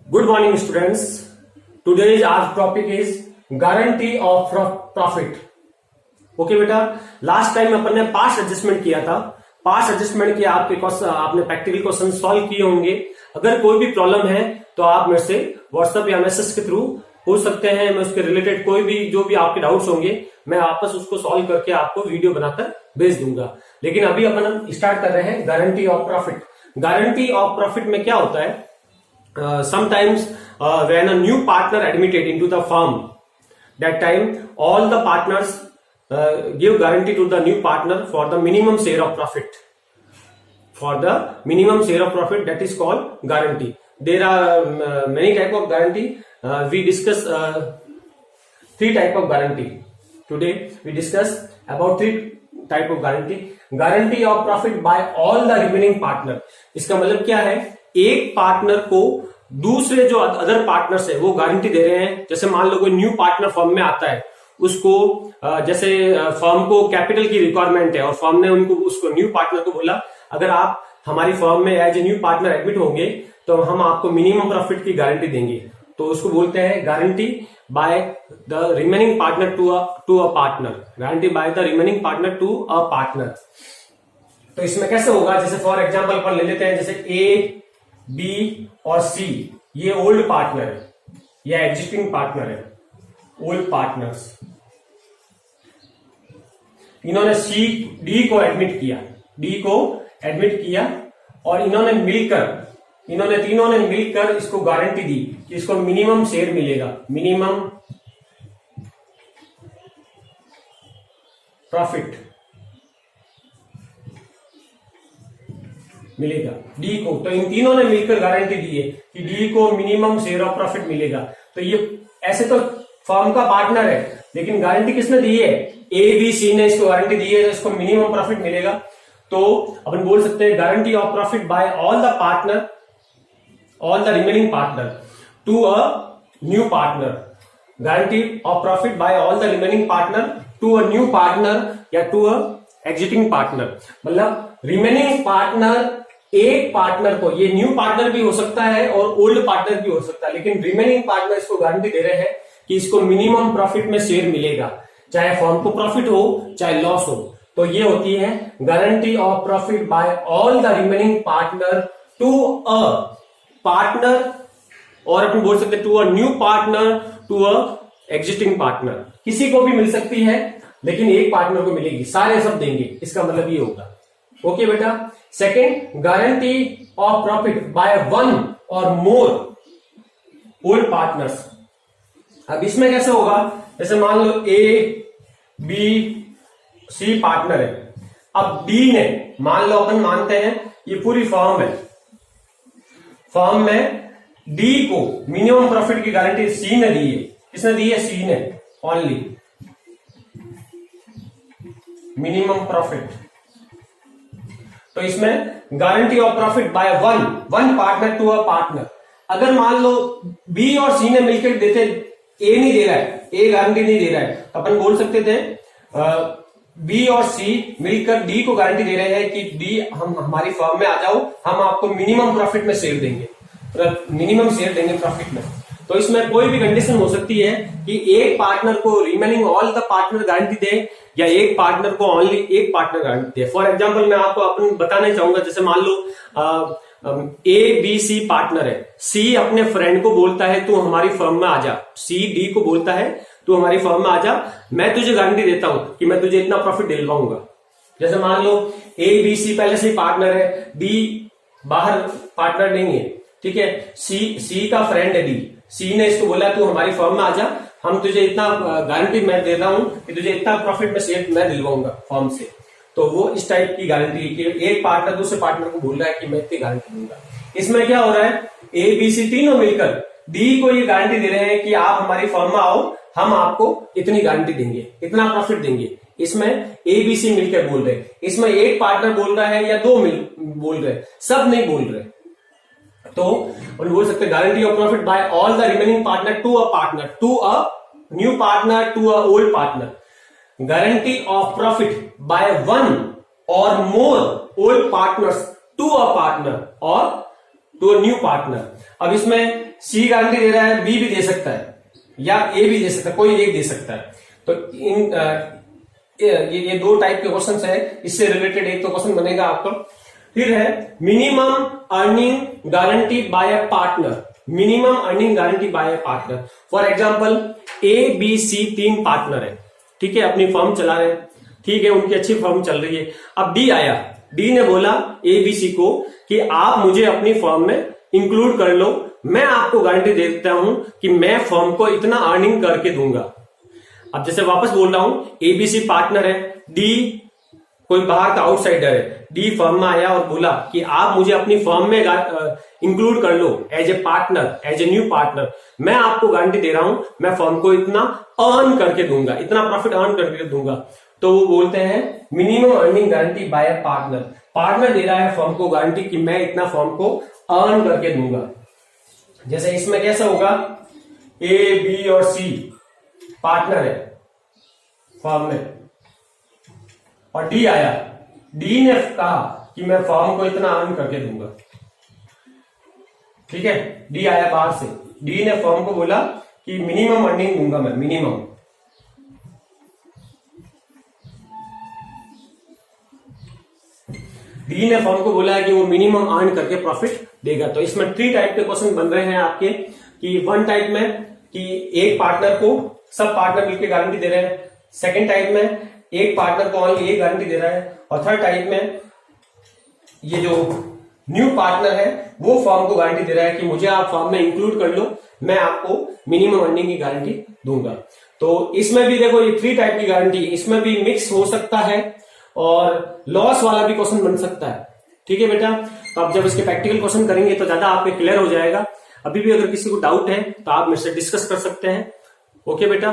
Good morning, students. Today's our topic is guarantee of profit. Okay बेटा, last time अपन ने past adjustment किया था. Past adjustment के आपने प्रैक्टिकल क्वेश्चन सॉल्व किए होंगे. अगर कोई भी प्रॉब्लम है तो आप मेरे से व्हाट्सएप या मैसेज के थ्रू पूछ सकते हैं. मैं उसके रिलेटेड कोई भी जो भी आपके डाउट्स होंगे मैं आपस उसको सॉल्व करके आपको वीडियो बनाकर भेज दूंगा. लेकिन अभी अपन स्टार्ट कर रहे हैं guarantee of profit. Guarantee of profit में क्या होता है? Sometimes when a new partner admitted into the firm, that time all the partners give guarantee to the new partner for the minimum share of profit. For the minimum share of profit, that is called guarantee. There are many type of guarantee. We discuss three type of guarantee. Today we discuss about three type of guarantee. Guarantee of profit by all the remaining partner. इसका मतलब क्या है? एक partner को दूसरे जो other partners है वो गारंटी दे रहे हैं. जैसे मान लो कोई न्यू पार्टनर फर्म में आता है, उसको जैसे फर्म को कैपिटल की रिक्वायरमेंट है और फर्म ने उसको न्यू पार्टनर को बोला अगर आप हमारी फर्म में as a new partner admit होंगे तो हम आपको मिनिमम प्रॉफिट की गारंटी देंगे. तो उसको बोलते हैं guarantee by the remaining partner to a partner. Guarantee by the remaining partner to a partner. तो इसमें कैसे होगा? जैसे फॉर एग्जाम्पल पर ले लेते हैं, जैसे ए, बी और सी ये ओल्ड पार्टनर है या एग्जिस्टिंग पार्टनर है. ओल्ड पार्टनर्स, इन्होंने डी को एडमिट किया और इन्होंने तीनों ने मिलकर इसको गारंटी दी कि इसको मिनिमम शेयर मिलेगा, मिनिमम प्रॉफिट मिलेगा डी को. तो इन तीनों ने मिलकर गारंटी दी है कि डी को मिनिमम शेयर ऑफ प्रॉफिट मिलेगा. तो ये ऐसे तो फर्म का पार्टनर है, लेकिन गारंटी किसने दी है? ए, बी, सी ने इसको गारंटी दी है, तो इसको मिनिमम प्रॉफिट मिलेगा. तो अपन बोल सकते हैं guarantee of profit by all the remaining partner to a new partner. Guarantee of profit by all the remaining partner to a new partner या टू अ एग्जिस्टिंग पार्टनर. मतलब रिमेनिंग पार्टनर एक partner को, ये new partner भी हो सकता है और ओल्ड पार्टनर भी हो सकता है, लेकिन रिमेनिंग पार्टनर इसको गारंटी दे रहे हैं कि इसको मिनिमम प्रॉफिट में शेयर मिलेगा, चाहे फर्म को प्रॉफिट हो चाहे लॉस हो. तो ये होती है guarantee of profit by all the remaining partner to a partner, और अपन बोल सकते हैं to a new partner to a existing partner. किसी को भी मिल सकती है लेकिन एक पार्टनर को मिलेगी, सारे सब देंगे, इसका मतलब ये होगा. ओके बेटा. Second, guarantee of profit by one और मोर ओल्ड पार्टनर्स. अब इसमें कैसे होगा? जैसे मान लो ए, बी, सी पार्टनर है. अब डी ने, मान लो अपन मानते हैं ये पूरी फर्म है, फर्म में डी को मिनिमम प्रॉफिट की गारंटी सी ने दी है. किसने दी है? सी ने. Only minimum profit. तो इसमें guarantee of profit by one partner to a partner. अगर मान लो बी और सी ने मिलकर देते, ए नहीं दे रहा है, ए गारंटी नहीं दे रहा है, तो अपन बोल सकते थे बी और सी मिलकर डी को गारंटी दे रहे हैं कि डी हमारी फर्म में आ जाओ, हम आपको मिनिमम प्रॉफिट में शेयर देंगे, मिनिमम शेयर देंगे प्रॉफिट में. तो इसमें कोई भी कंडीशन हो सकती है कि एक पार्टनर को remaining all the partner guarantee दे या एक पार्टनर को ओनली एक पार्टनर गारंटी दे. फॉर एग्जांपल मैं आपको अपन बताना चाहूंगा, जैसे मान लो ए, बी, सी पार्टनर है. सी अपने फ्रेंड को बोलता है तू हमारी फर्म में आ जा. सी डी को बोलता है तू हमारी फर्म में आ जा, मैं तुझे गारंटी देता हूं कि मैं तुझे इतना प्रॉफिट दिलवाऊंगा. जैसे मान लो ए, बी, सी पहले से पार्टनर है, डी बाहर पार्टनर नहीं है, ठीक है. सी का फ्रेंड है डी. सी ने इसको बोला तू हमारी फर्म में आ जा, हम तुझे इतना गारंटी मैं देता हूं कि तुझे इतना प्रॉफिट में शेयर मैं दिलवाऊंगा फर्म से. तो वो इस टाइप की गारंटी है कि एक पार्टनर दूसरे पार्टनर को बोल रहा है कि मैं इतनी गारंटी दूंगा. इसमें क्या हो रहा है? ए, बी, सी तीनों मिलकर डी को ये गारंटी दे रहे हैं कि आप हमारी फर्म में आओ, हम आपको इतनी गारंटी देंगे, इतना प्रॉफिट देंगे. इसमें ए, बी, सी मिलकर बोल रहे हैं. इसमें एक पार्टनर बोल रहा है या दो बोल रहे हैं, सब नहीं बोल रहे. तो बोल सकते guarantee of profit by all the remaining partner to a partner, to a new partner to a old partner. Guarantee of profit by one और more old partners to a partner और टू अ न्यू पार्टनर. अब इसमें सी guarantee दे रहा है, B भी दे सकता है या ए भी दे सकता है, कोई एक दे सकता है। तो ये दो टाइप के क्वेश्चंस है, इससे रिलेटेड एक तो क्वेश्चन बनेगा आपका। फिर है minimum earning guarantee by a partner, minimum earning guarantee by a partner. For example A B C 3 partner है, ठीक है, अपनी फर्म चला रहे हैं, ठीक है, उनकी अच्छी फर्म चल रही है। अब डी आया, डी ने बोला ए बी सी को कि आप मुझे अपनी फर्म में इंक्लूड कर लो, मैं आपको गारंटी देता हूं कि मैं फर्म को इतना अर्निंग करके दूंगा। अब जैसे वापस बोल रहा हूं, एबीसी पार्टनर है, डी कोई बाहर का आउटसाइडर है, डी फर्म में आया और बोला कि आप मुझे अपनी फर्म में इंक्लूड कर लो as a partner, as a new partner, मैं आपको गारंटी दे रहा हूं मैं फर्म को इतना अर्न करके दूंगा, इतना प्रॉफिट अर्न करके दूंगा। तो वो बोलते हैं minimum earning guarantee by a partner. Partner दे रहा है फर्म को गारंटी कि मैं इतना फर्म को अर्न करके दूंगा। जैसे इसमें कैसा होगा, ए बी और सी पार्टनर है फर्म में, और डी आया, डी ने कहा कि मैं फर्म को इतना अर्न करके दूंगा, ठीक है, डी आया बाहर से, डी ने फर्म को बोला कि मिनिमम अर्निंग दूंगा मैं, मिनिमम। डी ने फर्म को बोला है कि वो मिनिमम अर्न करके प्रॉफिट देगा। तो इसमें 3 टाइप के क्वेश्चन बन रहे हैं आपके, कि 1 टाइप में कि एक पार्टनर को सब पार्टनर मिलकर गारंटी दे रहे हैं, सेकंड टाइप में एक पार्टनर को ओनली एक गारंटी दे रहा है, और थर्ड टाइप में ये जो न्यू पार्टनर है वो फर्म को गारंटी दे रहा है कि मुझे आप फर्म में इंक्लूड कर लो, मैं आपको मिनिमम अर्निंग की गारंटी दूंगा। तो इसमें भी देखो ये 3 टाइप की गारंटी, इसमें भी मिक्स हो सकता है और लॉस वाला भी क्वेश्चन बन सकता है, ठीक है बेटा। तो आप जब इसके प्रैक्टिकल क्वेश्चन करेंगे तो ज्यादा आपके क्लियर हो जाएगा। अभी भी अगर किसी को डाउट है तो आप मेरे से डिस्कस कर सकते हैं, ओके बेटा।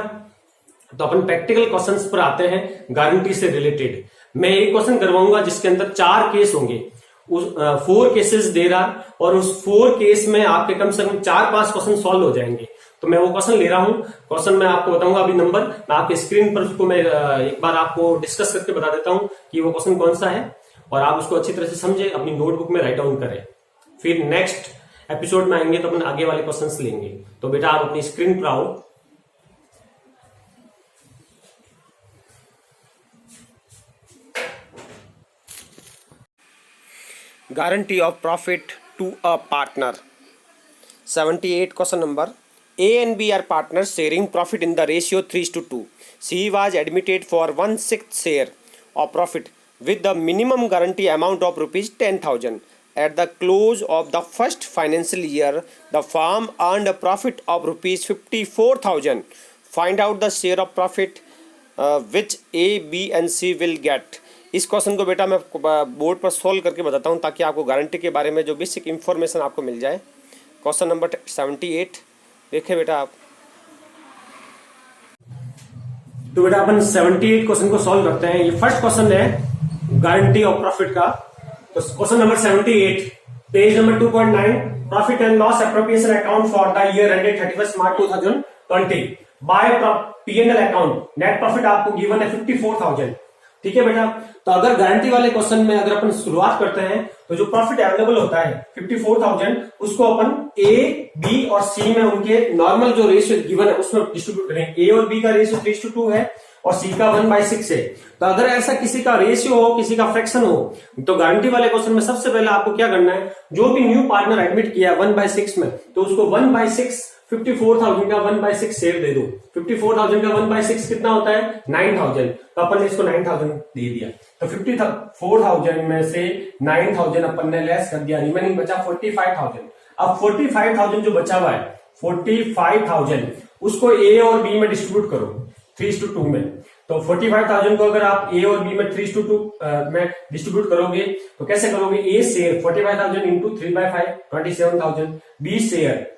तो अपन प्रैक्टिकल क्वेश्चंस पर आते हैं गारंटी से रिलेटेड। मैं एक क्वेश्चन करवाऊंगा जिसके अंदर 4 केस होंगे, उस 4 केसेस दे रहा, और उस 4 केस में आपके कम से कम 4-5 क्वेश्चन सॉल्व हो जाएंगे। तो मैं वो क्वेश्चन ले रहा हूं, क्वेश्चन मैं आपको बताऊंगा अभी नंबर, मैं आपके स्क्रीन पर उसको मैं एक बार आपको डिस्कस करके बता देता हूं कि वो क्वेश्चन कौन सा है, और आप उसको अच्छी तरह से समझे, अपनी नोटबुक में राइट डाउन करें। फिर नेक्स्ट एपिसोड में आएंगे तो अपन आगे वाले क्वेश्चंस लेंगे। तो बेटा आप अपनी स्क्रीन पर आओ। Guarantee of profit to a partner. 78 question number. A and B are partners sharing profit in the ratio 3:2. C was admitted for 1/6 share of profit with the minimum guarantee amount of rupees 10,000. At the close of the first financial year, the firm earned a profit of rupees 54,000. Find out the share of profit which A, B and C will get. इस question को बेटा मैं board पर solve करके बताता हूँ ताकि आपको गारंटी के बारे में जो बेसिक इंफॉर्मेशन आपको मिल जाए। क्वेश्चन नंबर 78 देखिए बेटा आप। तो बेटा अपन 78 क्वेश्चन को सॉल्व करते हैं। ये फर्स्ट क्वेश्चन है गारंटी ऑफ प्रॉफिट का। तो question number 78 page number 2.9, profit and loss appropriation account for the year ended 31 March 2020 by P&L account. Net profit आपको गिवन है 54,000, ठीक है बेटा। तो अगर गारंटी वाले क्वेश्चन में अगर अपन शुरुआत करते हैं तो जो प्रॉफिट अवेलेबल होता है 54,000, उसको अपन ए, बी और सी में उनके नॉर्मल जो रेशियो गिवन है उसमें डिस्ट्रीब्यूट करेंगे। ए और बी का रेशियो 3:2 है और सी का 1/6 है। तो अगर ऐसा किसी का रेशियो हो, किसी का फ्रैक्शन हो, तो गारंटी वाले क्वेश्चन में सबसे पहले आपको क्या करना है, जो भी न्यू पार्टनर एडमिट किया है 1/6 में, तो उसको 1/6 54,000 का 1/6 शेयर दे दो। 54,000 का 1/6 कितना होता है 9,000, तो अपन ने इसको 9,000 दे दिया। तो 54,000 में से 9,000 अपन ने लेस कर दिया, रिमेनिंग बचा 45,000। अब 45,000 जो बचा हुआ है 45,000 उसको ए और बी में डिस्ट्रीब्यूट करो 3:2 में। तो 45,000 को अगर आप ए और बी में 3:2 में डिस्ट्रीब्यूट करोगे तो कैसे करोगे, A share 45,000 into 3/5 27,000, B share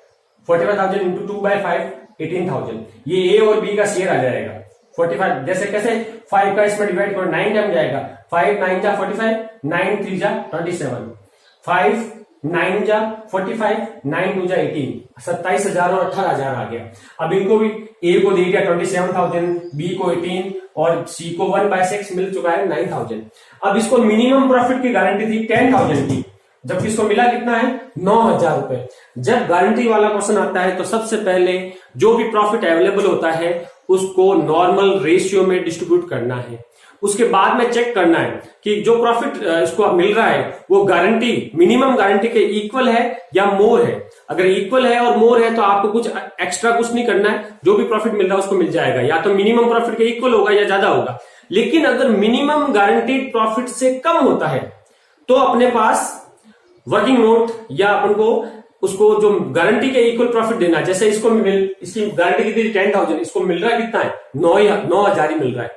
45,000 into 2/5 18,000। ये ए और बी का शेयर आ जाएगा 45। जैसे कैसे 5 का इसमें डिवाइड करो 9 टाइम जाएगा, 5 9 जा 45, 9 3 जा 27, 5 9 जा 45, 9 2 जा 18, 27,000 और 18,000 आ गया। अब इनको भी ए को दे दिया 27,000, बी को 18 और सी को 1/6 मिल चुका है 9,000। अब इसको मिनिमम प्रॉफिट की गारंटी थी 10,000 की, जबकि इसको मिला कितना है 9,000 रुपए। जब गारंटी वाला क्वेश्चन आता है तो सबसे पहले जो भी प्रॉफिट अवेलेबल होता है उसको नॉर्मल रेशियो में डिस्ट्रीब्यूट करना है। उसके बाद में चेक करना है कि जो प्रॉफिट इसको मिल रहा है वो गारंटी मिनिमम गारंटी के इक्वल है या मोर है। अगर इक्वल है और मोर है तो आपको कुछ एक्स्ट्रा कुछ नहीं करना है, जो भी प्रॉफिट मिल रहा है उसको मिल जाएगा, या तो मिनिमम प्रॉफिट के इक्वल होगा या ज्यादा होगा। लेकिन अगर मिनिमम गारंटीड प्रॉफिट से कम होता है तो अपने पास वर्किंग नोट या अपन को उसको जो गारंटी के इक्वल प्रॉफिट देना है। जैसे इसकी गारंटी कितनी 10,000, इसको मिल रहा है कितना है 9,000 ही मिल रहा है,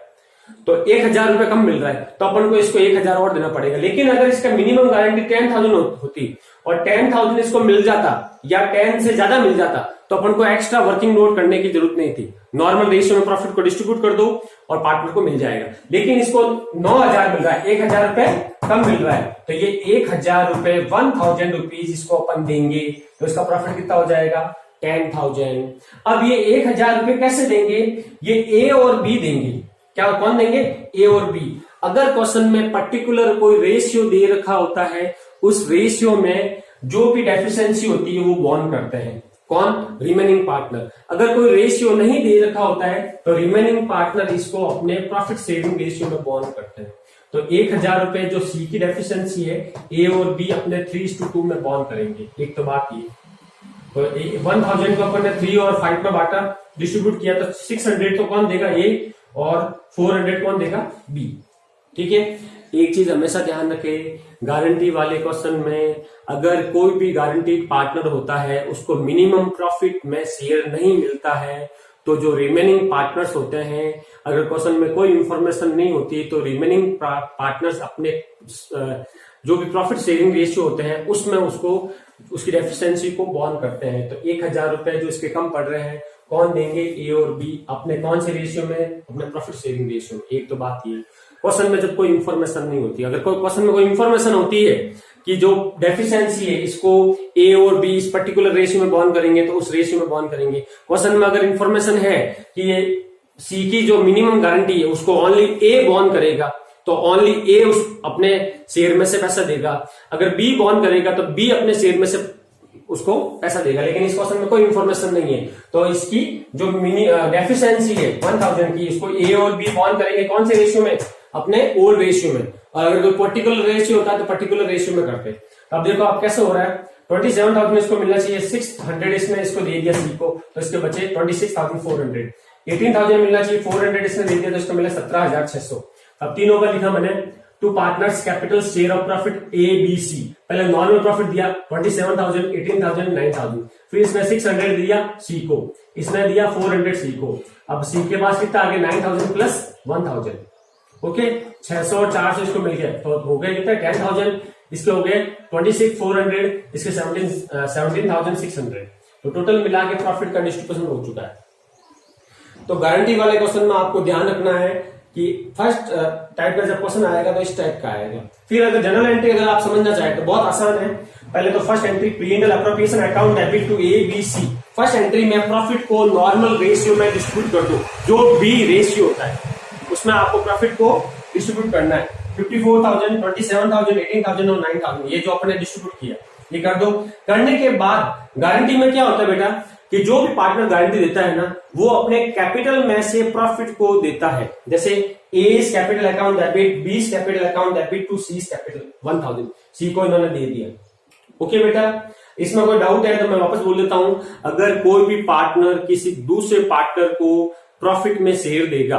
तो 1,000 रुपए कम मिल रहा है तो अपन को इसको 1,000 और देना पड़ेगा। लेकिन अगर इसका मिनिमम गारंटी 10,000 होती और 10,000 इसको मिल जाता या 10 से ज्यादा मिल जाता तो अपन को एक्स्ट्रा वर्किंग नोट करने की जरूरत नहीं थी। नॉर्मल रेशियो में प्रॉफिट को डिस्ट्रीब्यूट कर दो और पार्टनर को मिल जाएगा। लेकिन इसको 9,000 मिल रहा है, 1,000 रुपए कम मिल रहा है, तो ये 1,000 रुपए 1,000 रुपीज इसको अपन देंगे तो इसका प्रॉफिट कितना हो जाएगा 10,000। अब ये 1,000 रुपए कैसे देंगे, ये ए और बी देंगे। क्या कौन देंगे, ए और बी। अगर क्वेश्चन में पर्टिकुलर कोई रेशियो दे रखा होता है उस रेशियो में जो भी डेफिशिएंसी होती है वो बॉन्ड करते हैं, कौन, रिमेनिंग पार्टनर। अगर कोई रेशियो नहीं दे रखा होता है तो रिमेनिंग पार्टनर इसको अपने प्रॉफिट शेयरिंग रेशियो में बॉन्ड करते हैं। तो 1,000 रुपए जो सी की डेफिशिएंसी है ए और बी अपने 3:2 में बॉन्ड करेंगे। एक तो बात ये, तो 1,000 को अपन ने 3 और 5 में बांटा, डिस्ट्रीब्यूट किया तो 600 तो कौन देगा ए और 400 कौन देगा बी। ठीक है, एक चीज हमेशा ध्यान रखें, गारंटी वाले क्वेश्चन में अगर कोई भी गारंटीड पार्टनर होता है उसको मिनिमम प्रॉफिट में शेयर नहीं मिलता है तो जो रिमेनिंग पार्टनर्स होते हैं, अगर क्वेश्चन में कोई इंफॉर्मेशन नहीं होती तो रिमेनिंग पार्टनर्स अपने जो भी प्रॉफिट शेयरिंग रेशियो होते हैं उसमें उसको उसकी डेफिशिएंसी को बॉन्ड करते हैं। तो 1,000 रुपए जो इसके कम पड़ रहे हैं कौन देंगे, ए और बी, अपने कौन से रेशियो में, अपने प्रॉफिट शेयरिंग रेशियो में। एक तो बात ये, क्वेश्चन में जब कोई इंफॉर्मेशन नहीं होती, अगर कोई क्वेश्चन में कोई इंफॉर्मेशन होती है कि जो डेफिशिएंसी है इसको ए और बी इस पर्टिकुलर रेशियो में बॉन्ड करेंगे तो उस रेशियो में बॉन्ड करेंगे। क्वेश्चन में अगर इंफॉर्मेशन है कि ये सी की जो मिनिमम गारंटी है उसको ओनली ए बॉन्ड करेगा तो ओनली ए उस अपने शेयर में से पैसा देगा, अगर बी बॉन्ड करेगा तो बी अपने शेयर में से उसको पैसा देगा। लेकिन इस क्वेश्चन में कोई इंफॉर्मेशन नहीं है तो इसकी जो डेफिशिएंसी है 1,000 की, इसको ए और बी बॉन्ड करेंगे कौन से रेशियो में, अपने ओल्ड रेशियो में। और अगर कोई पर्टिकुलर रेशियो होता है तो पर्टिकुलर रेशियो में करते। अब देखो आप कैसे हो रहा है, 27,000 इसको मिलना चाहिए, 600 इसने इसको दे दिया सी को तो इसके बचे 26,400, 18,000 मिलना चाहिए, 400 इसने दे दिया तो इसको मिला 17,600। अब तीनों का लिखा मैंने, to partners capital share of profit A B C. पहले नॉर्मल प्रॉफिट दिया 27,000, 18,000, 9,000, फिर इसने 600 दिया सी को, इसने दिया 400 सी को। अब सी के पास कितना आ गया 9,000 प्लस 1,000, ओके 600 और 400 इसको मिल गया तो हो गया कितना 10,000, इसके हो गए 26,400, इसके 17,600। तो टोटल मिला के प्रॉफिट का डिस्ट्रीब्यूशन हो चुका है। तो गारंटी वाले क्वेश्चन में आपको ध्यान रखना है कि फर्स्ट टाइप का जब क्वेश्चन आएगा तो इस टाइप का आएगा। फिर अगर जनरल एंट्री अगर आप समझना चाहें तो बहुत आसान है। पहले तो first entry P&L appropriation account debit to A B C. First entry में प्रॉफिट को नॉर्मल रेशियो में डिस्ट्रीब्यूट कर दो, जो भी रेशियो होता है उसमें आपको प्रॉफिट को डिस्ट्रीब्यूट करना है। 54,000, 27,000, 18,000 और 9,000 ये जो अपने डिस्ट्रीब्यूट किया ये कर दो। करने के बाद गारंटी में क्या होता है बेटा कि जो भी पार्टनर गारंटी देता है ना वो अपने कैपिटल में से प्रॉफिट को देता है। जैसे A's capital account debit, B's capital account debit to C's capital 1,000, C को इन्होंने दे दिया। ओके बेटा, इसमें कोई डाउट है तो मैं वापस बोल देता हूं, अगर कोई भी पार्टनर किसी दूसरे पार्टनर को प्रॉफिट में शेयर देगा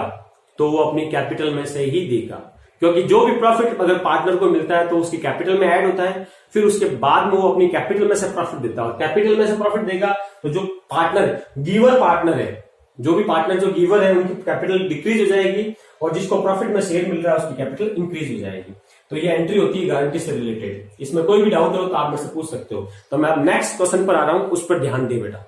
तो वो अपनी कैपिटल में से ही देगा, क्योंकि जो भी प्रॉफिट अगर पार्टनर को मिलता है तो उसकी कैपिटल में ऐड होता है, फिर उसके बाद में वो अपनी कैपिटल में से प्रॉफिट देता है। कैपिटल में से प्रॉफिट देगा तो जो पार्टनर गिवर पार्टनर है, जो भी पार्टनर जो गिवर है उनकी कैपिटल डिक्रीज हो जाएगी और जिसको प्रॉफिट में शेयर मिल रहा है उसकी कैपिटल इंक्रीज हो जाएगी। तो ये एंट्री होती है गारंटी से रिलेटेड। इसमें कोई भी डाउट हो तो आप मुझसे पूछ सकते हो। तो मैं अब नेक्स्ट क्वेश्चन पर आ रहा हूं, उस पर ध्यान दे बेटा।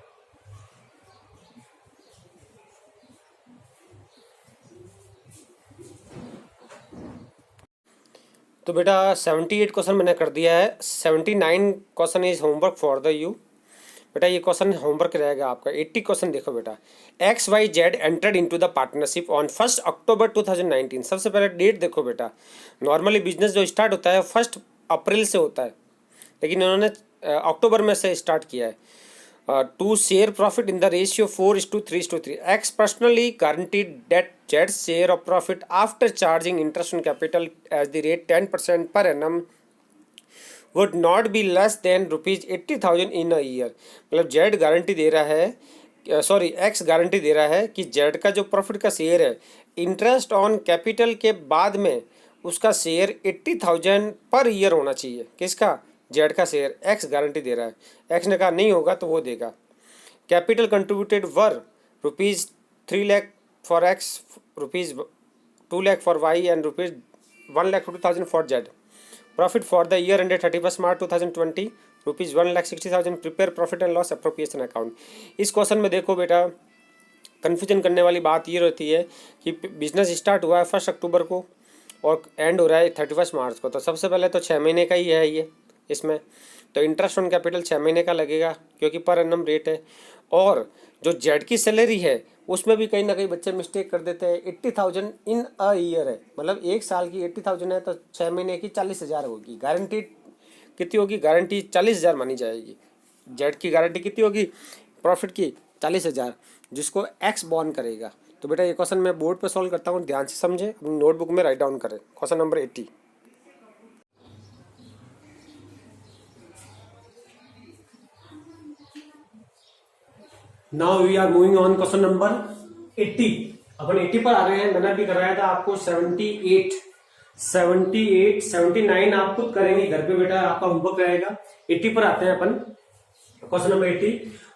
तो बेटा 78 क्वेश्चन मैंने कर दिया है। 79 question is homework for the you. बेटा ये क्वेश्चन होमवर्क रहेगा आपका। 80 क्वेश्चन देखो बेटा, XYZ entered into the partnership on 1 अक्टूबर 2019। सबसे पहले डेट देखो बेटा, नॉर्मली बिजनेस जो स्टार्ट होता है 1 अप्रैल से होता है, लेकिन इन्होंने अक्टूबर में से स्टार्ट किया है। To share profit in the ratio 4:3:3। X personally guaranteed that जेड्स share of profit after charging interest on capital at the rate 10% per annum would not be less than ₹80,000 in a year. मतलब Z guarantee दे रहा है, sorry x guarantee दे रहा है कि Z का जो प्रॉफिट का शेयर है इंटरेस्ट ऑन कैपिटल के बाद में उसका शेयर 80,000 पर ईयर होना चाहिए। किसका? जेड का शेयर। एक्स गारंटी दे रहा है। एक्स ने कहा नहीं होगा तो वो देगा। Capital contributed were ₹3 lakh for X, ₹2 lakh for Y and ₹1,50,000 for Z. Profit for the year ended 31 March 2020 ₹1,60,000। Prepare profit and loss appropriation account. इस क्वेश्चन में देखो बेटा, कन्फ्यूजन करने वाली बात ये रहती है कि बिजनेस स्टार्ट हुआ है 1 अक्टूबर को और एंड हो रहा है 31 मार्च को, तो सबसे पहले तो 6 महीने का ही है ये इसमें, तो इंटरेस्ट ऑन कैपिटल 6 महीने का लगेगा क्योंकि पर एनम रेट है। और जो जेड की सैलरी है उसमें भी कहीं ना कहीं बच्चे मिस्टेक कर देते हैं। 80,000 इन अ ईयर है, मतलब एक साल की 80,000 है तो 6 महीने की 40,000 होगी। गारंटी कितनी होगी? गारंटी 40,000 मानी जाएगी। जेड की गारंटी कितनी होगी प्रॉफिट की? 40,000, जिसको एक्स बॉर्न करेगा। तो बेटा ये क्वेश्चन मैं बोर्ड पे सॉल्व करता हूँ, ध्यान से समझे, अपनी नोटबुक में राइट डाउन करें। Question number 80। Now we are moving on question number 80। अपन 80 पर आ गए हैं। मैंने भी कराया था आपको 78, 79 आप खुद करेंगे घर पे बेटा, आपका होमवर्क रहेगा। 80 पर आते हैं अपन। Question number 80,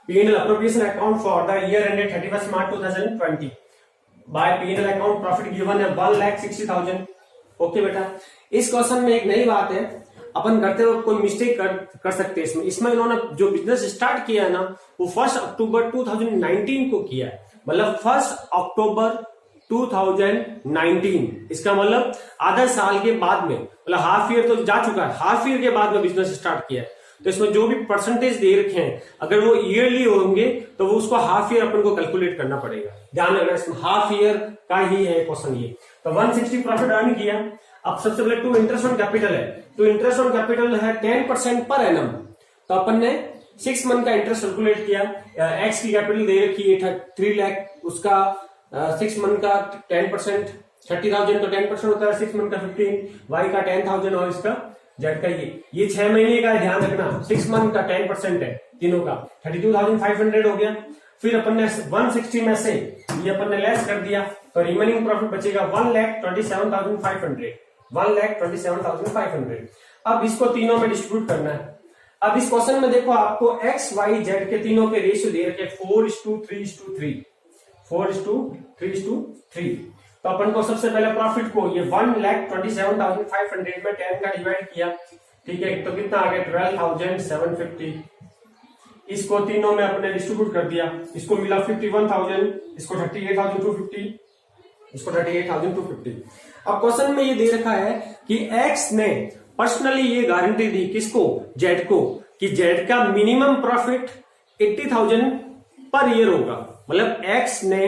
P&L appropriation account for the year ended 31 March 2020 by P&L account profit given है 1,60,000। ओके बेटा, इस क्वेश्चन में एक नई बात है, अपन करते वक्त कोई मिस्टेक कर सकते हैं इसमें इन्होंने जो बिजनेस स्टार्ट किया है ना वो 1 अक्टूबर 2019 को किया है। मतलब 1 अक्टूबर 2019, इसका मतलब आधा साल के बाद में, मतलब हाफ ईयर तो जा चुका है, हाफ ईयर के बाद में बिजनेस स्टार्ट किया है। तो इसमें जो भी परसेंटेज दे रखे हैं अगर वो ईयरली होंगे तो वो उसको हाफ ईयर अपन को कैलकुलेट करना पड़ेगा। ध्यान रखना, इसमें हाफ ईयर का ही है क्वेश्चन ये। तो 160 प्रॉफिट अर्न किया। अब सबसे पहले टू इंटरेस्ट ऑन कैपिटल है, तो इंटरेस्ट ऑन कैपिटल है 10% पर एनम। तो अपन ने 6 मंथ का इंटरेस्ट कैलकुलेट किया। एक्स की कैपिटल दे रखी है 3 लाख, उसका 6 मंथ का 10% 30,000, तो 10% होता है 6 मंथ का 15, वाई का 10,000 और इसका जेड का ये 6 महीने का ध्यान रखना। 6 मंथ का 10% है तीनों का, 32,500 हो गया। फिर अपन ने 160 में से ये अपन ने लेस कर दिया तो रिमेनिंग प्रॉफिट बचेगा 1,27,500, 1,27,500। अब इसको तीनों में डिस्ट्रीब्यूट करना है। अब इस क्वेश्चन में देखो आपको एक्स वाई जेड के तीनों के रेशियो दे रखे 4:3:3, 4:3:3। तो अपन को सबसे पहले प्रॉफिट को ये 1,27,500 में 10 का डिवाइड किया, ठीक है, तो कितना आ गया 12,750। इसको तीनों में अपने डिस्ट्रीब्यूट कर दिया, इसको मिला 51,000, इसको 38,250, इसको 38,250। अब क्वेश्चन में ये दे रखा है कि एक्स ने पर्सनली ये गारंटी दी किसको? जेड को, कि जेड का मिनिमम प्रॉफिट 80,000 पर ईयर होगा। मतलब एक्स ने